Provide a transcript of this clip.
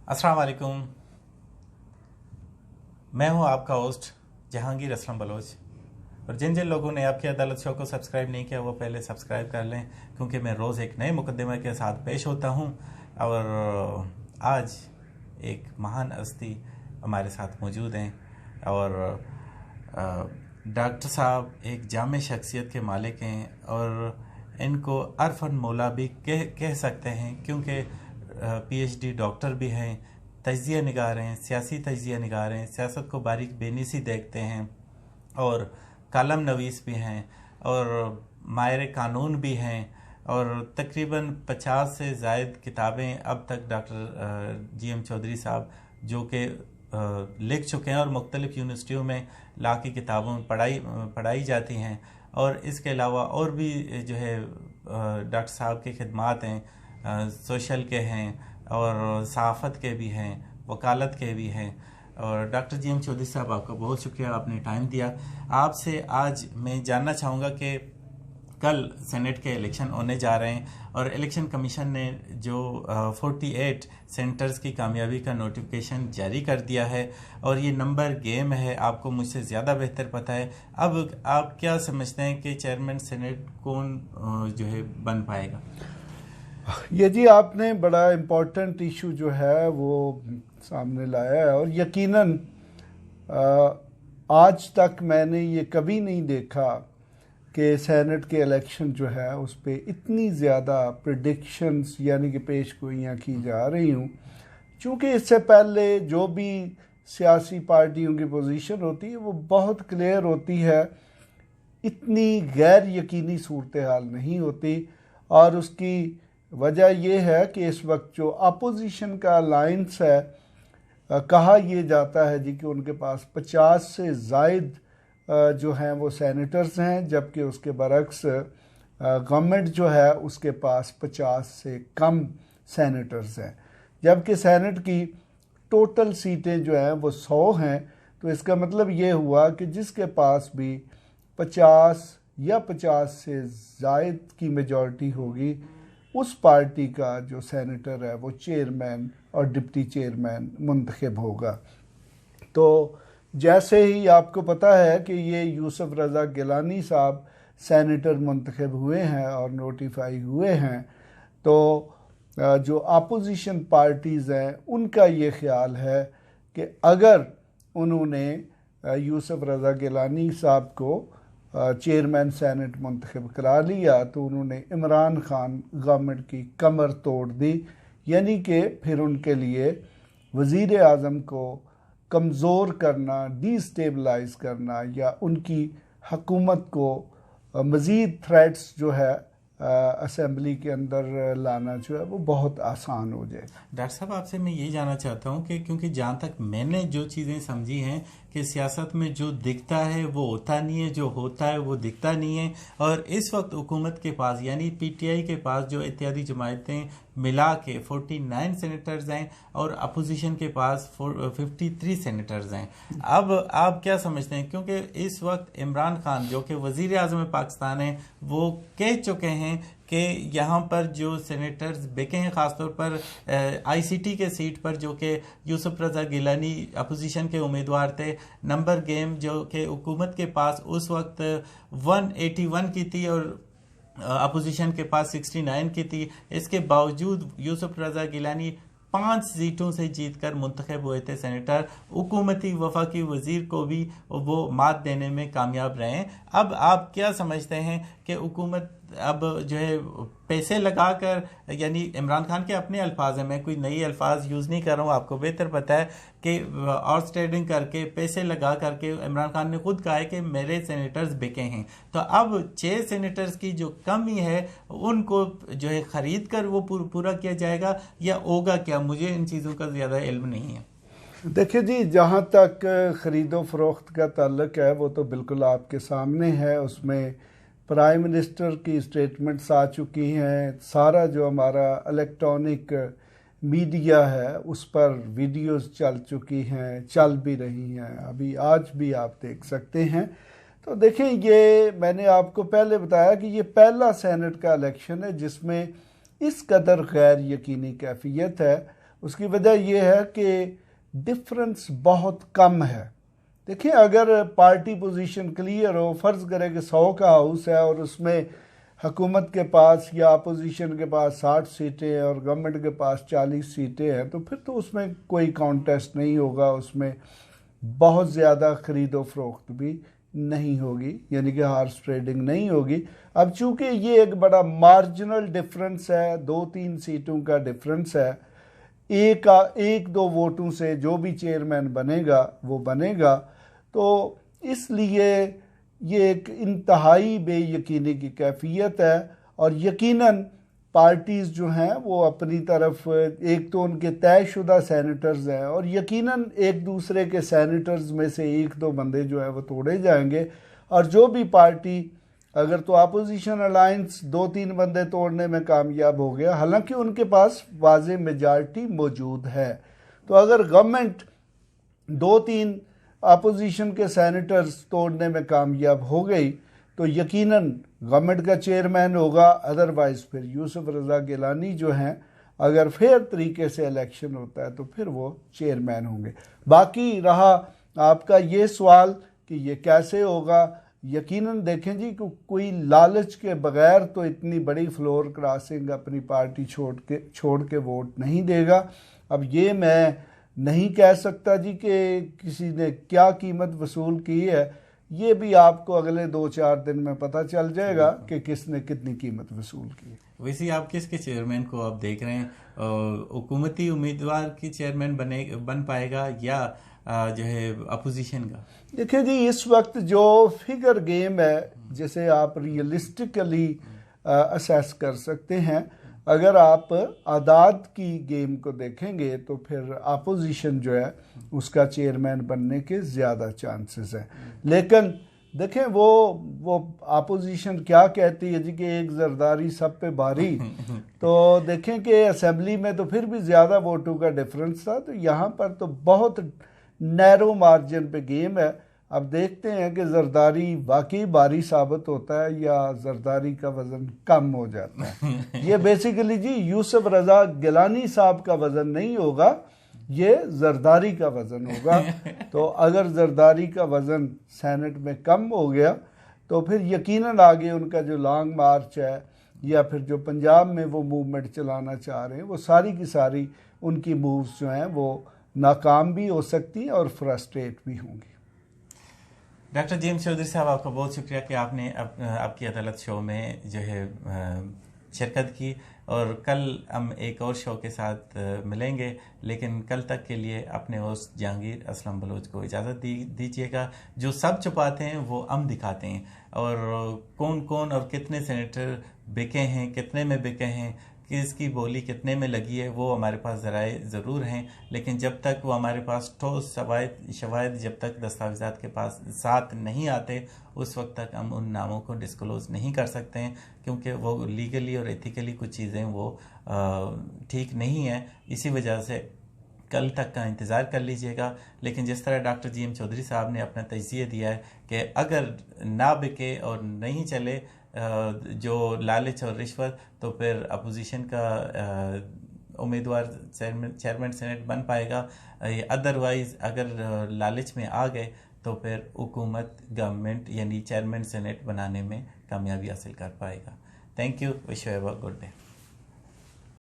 अस्सलाम वालेकुम। मैं हूं आपका होस्ट जहांगीर असलम बलोच। और जिन जिन लोगों ने आपकी अदालत शो को सब्सक्राइब नहीं किया वो पहले सब्सक्राइब कर लें, क्योंकि मैं रोज़ एक नए मुकदमे के साथ पेश होता हूं। और आज एक महान हस्ती हमारे साथ मौजूद हैं। और डॉक्टर साहब एक जामे शख्सियत के मालिक हैं और इनको अरफन मौला भी कह सकते हैं, क्योंकि पीएचडी डॉक्टर भी हैं, तजिया निगार हैं, सियासी तजिया निगार हैं, सियासत को बारीक बेनी से देखते हैं और कालम नवीस भी हैं और माहिर कानून भी हैं। और तकरीबन 50 से ज़ायद किताबें अब तक डॉक्टर जीएम चौधरी साहब जो कि लिख चुके हैं और मुख्तलिफ़ यूनिवर्सिटियों में ला की किताबों में पढ़ाई जाती हैं। और इसके अलावा और भी जो है डॉक्टर साहब की खिदमात हैं, सोशल के हैं और सहाफ़त के भी हैं, वकालत के भी हैं। और डॉक्टर जीएम चौधरी साहब, आपका बहुत शुक्रिया, आपने टाइम दिया। आपसे आज मैं जानना चाहूँगा कि कल सेनेट के इलेक्शन होने जा रहे हैं और इलेक्शन कमीशन ने जो 48 सेंटर्स की कामयाबी का नोटिफिकेशन जारी कर दिया है और ये नंबर गेम है, आपको मुझसे ज़्यादा बेहतर पता है। अब आप क्या समझते हैं कि चेयरमैन सेनेट कौन जो है बन पाएगा? ये जी आपने बड़ा इम्पोर्टेंट इशू जो है वो सामने लाया है और यकीनन आज तक मैंने ये कभी नहीं देखा कि सेनेट के इलेक्शन जो है उस पर इतनी ज़्यादा प्रिडिक्शंस यानी कि पेशगोइयाँ की जा रही हूँ। चूँकि इससे पहले जो भी सियासी पार्टियों की पोजीशन होती है वो बहुत क्लियर होती है, इतनी गैर यकीनी सूरत हाल नहीं होती। और उसकी वजह यह है कि इस वक्त जो अपोजिशन का अलायंस है, कहा यह जाता है जी कि उनके पास 50 से ज़ायद जो हैं वो सेनेटर्स हैं, जबकि उसके बरक्स गवर्नमेंट जो है उसके पास 50 से कम सेनेटर्स हैं। जबकि सेनेट की टोटल सीटें जो हैं वो 100 हैं। तो इसका मतलब ये हुआ कि जिसके पास भी 50 या 50 से ज़ायद की मेजॉरिटी होगी, उस पार्टी का जो सेनेटर है वो चेयरमैन और डिप्टी चेयरमैन मुंतखब होगा। तो जैसे ही आपको पता है कि ये यूसुफ रज़ा गिलानी साहब सेनेटर मुंतखब हुए हैं और नोटिफाई हुए हैं, तो जो अपोजिशन पार्टीज़ हैं उनका ये ख्याल है कि अगर उन्होंने यूसुफ रज़ा गिलानी साहब को चेयरमैन सेनेट मुंतखब करा लिया तो उन्होंने इमरान खान गवर्नमेंट की कमर तोड़ दी। यानी कि फिर उनके लिए वज़ीर आज़म को कमज़ोर करना, डिस्टेबलाइज करना या उनकी हुकूमत को मज़ीद थ्रेट्स जो है असेंबली के अंदर लाना जो है वो बहुत आसान हो जाए। डॉक्टर साहब, आपसे मैं यही जानना चाहता हूँ कि क्योंकि जहाँ तक मैंने जो चीज़ें समझी हैं कि सियासत में जो दिखता है वो होता नहीं है, जो होता है वो दिखता नहीं है। और इस वक्त हुकूमत के पास यानी पीटीआई के पास जो इत्यादी जमायतें मिला के 49 सेनेटर्स हैं और अपोजिशन के पास 53 सेनेटर्स हैं। अब आप क्या समझते हैं, क्योंकि इस वक्त इमरान खान जो कि वज़ीर आज़म पाकिस्तान है वो कह चुके हैं कि यहाँ पर जो सेनेटर्स बिके हैं, ख़ासतौर पर आईसीटी के सीट पर जो कि यूसुफ रज़ा गिलानी अपोजिशन के उम्मीदवार थे, नंबर गेम जो कि हुकूमत के पास उस वक्त 181 की थी और अपोजिशन के पास 69 की थी। इसके बावजूद यूसुफ रज़ा गिलानी 5 सीटों से जीतकर मुंतखब हुए थे सेनेटर। हुकूमती वफाकी वजीर को भी वो मात देने में कामयाब रहे हैं। अब आप क्या समझते हैं कि हुकूमत अब जो है पैसे लगाकर, यानी इमरान खान के अपने अल्फाज हैं, मैं कोई नई अल्फाज यूज़ नहीं कर रहा हूँ, आपको बेहतर पता है कि हॉर्स ट्रेडिंग करके पैसे लगा करके इमरान खान ने खुद कहा है कि मेरे सेनेटर्स बिके हैं। तो अब 6 सेनेटर्स की जो कमी है उनको जो है ख़रीद कर वो पूरा किया जाएगा या होगा क्या? मुझे इन चीज़ों का ज़्यादा इल्म नहीं है। देखिए जी, जहाँ तक ख़रीदो फरोख्त का ताल्लुक है वो तो बिल्कुल आपके सामने है। उसमें प्राइम मिनिस्टर की स्टेटमेंट्स आ चुकी हैं। सारा जो हमारा इलेक्ट्रॉनिक मीडिया है उस पर वीडियोस चल चुकी हैं, चल भी रही हैं, अभी आज भी आप देख सकते हैं। तो देखें, ये मैंने आपको पहले बताया कि ये पहला सेनेट का इलेक्शन है जिसमें इस कदर गैर यकीनी कैफियत है। उसकी वजह यह है कि डिफरेंस बहुत कम है। देखिए, अगर पार्टी पोजीशन क्लियर हो, फ़र्ज़ करें कि 100 का हाउस है और उसमें हुकूमत के पास या अपोजिशन के पास 60 सीटें हैं और गवर्नमेंट के पास 40 सीटें हैं, तो फिर तो उसमें कोई कॉन्टेस्ट नहीं होगा, उसमें बहुत ज़्यादा ख़रीदो फरोख्त भी नहीं होगी, यानी कि हार्स ट्रेडिंग नहीं होगी। अब चूंकि ये एक बड़ा मार्जिनल डिफरेंस है, 2-3 सीटों का डिफरेंस है, एक दो वोटों से जो भी चेयरमैन बनेगा वो बनेगा, तो इसलिए ये एक इंतहाई बेयकीनी की कैफियत है। और यकीनन पार्टीज़ जो हैं वो अपनी तरफ, एक तो उनके तयशुदा सेनेटर्स हैं और यकीनन एक दूसरे के सेनेटर्स में से एक दो बंदे जो है वो तोड़े जाएंगे, और जो भी पार्टी, अगर तो अपोजिशन अलायंस 2-3 बंदे तोड़ने में कामयाब हो गया, हालांकि उनके पास वाज़ेह मेजॉरिटी मौजूद है, तो अगर गवर्नमेंट 2-3 अपोजिशन के सेनेटर्स तोड़ने में कामयाब हो गई तो यकीनन गवर्नमेंट का चेयरमैन होगा। अदरवाइज़ फिर यूसुफ रज़ा गिलानी जो हैं, अगर फेयर तरीके से इलेक्शन होता है तो फिर वो चेयरमैन होंगे। बाकी रहा आपका ये सवाल कि ये कैसे होगा, यकीनन देखें जी, कोई लालच के बगैर तो इतनी बड़ी फ्लोर क्रॉसिंग अपनी पार्टी छोड़ के वोट नहीं देगा। अब ये मैं नहीं कह सकता जी कि किसी ने क्या कीमत वसूल की है, ये भी आपको अगले 2-4 दिन में पता चल जाएगा कि किसने कितनी कीमत वसूल की। वैसे आप किसके चेयरमैन को आप देख रहे हैं? हुकूमती उम्मीदवार की चेयरमैन बन पाएगा या जो है अपोजिशन का? देखिए जी, इस वक्त जो फिगर गेम है, जिसे आप रियलिस्टिकली असेस कर सकते हैं, अगर आप आदाद की गेम को देखेंगे तो फिर अपोजिशन जो है उसका चेयरमैन बनने के ज़्यादा चांसेस हैं। लेकिन देखें, वो अपोजिशन क्या कहती है जी कि एक जरदारी सब पे भारी, तो देखें कि असेंबली में तो फिर भी ज़्यादा वोटों का डिफरेंस था, तो यहाँ पर तो बहुत नैरो मार्जिन पे गेम है। अब देखते हैं कि जरदारी वाकई भारी साबित होता है या जरदारी का वज़न कम हो जाता है। ये बेसिकली जी यूसुफ रज़ा गिलानी साहब का वज़न नहीं होगा, ये जरदारी का वज़न होगा। तो अगर जरदारी का वज़न सेनेट में कम हो गया तो फिर यकीनन आगे उनका जो लॉन्ग मार्च है या फिर जो पंजाब में वो मूवमेंट चलाना चाह रहे हैं, वो सारी की सारी उनकी मूव्स जो हैं वो नाकाम भी हो सकती हैं और फ्रस्ट्रेट भी होंगी। डॉक्टर जेम्स चौधरी साहब, आपका बहुत शुक्रिया कि आपने आपकी अदालत शो में जो है शिरकत की, और कल हम एक और शो के साथ मिलेंगे, लेकिन कल तक के लिए अपने होस्ट जहांगीर असलम बलोच को इजाज़त दीजिएगा। जो सब छुपाते हैं वो हम दिखाते हैं, और कौन कौन और कितने सेनेटर बिके हैं, कितने में बिके हैं, किसकी बोली कितने में लगी है, वो हमारे पास ज़राए ज़रूर हैं, लेकिन जब तक वो हमारे पास ठोस शवाहिद जब तक दस्तावेज़ात के पास साथ नहीं आते, उस वक्त तक हम उन नामों को डिस्क्लोज़ नहीं कर सकते हैं, क्योंकि वो लीगली और एथिकली कुछ चीज़ें वो ठीक नहीं हैं। इसी वजह से कल तक का इंतज़ार कर लीजिएगा। लेकिन जिस तरह डॉक्टर जी एम चौधरी साहब ने अपना तजज़िया दिया है कि अगर ना बिके और नहीं चले जो लालच और रिश्वत, तो फिर अपोजिशन का उम्मीदवार चेयरमैन सेनेट बन पाएगा। अदरवाइज़ अगर लालच में आ गए तो फिर हुकूमत गवर्नमेंट यानी चेयरमैन सेनेट बनाने में कामयाबी हासिल कर पाएगा। Thank you, wish you have a good day.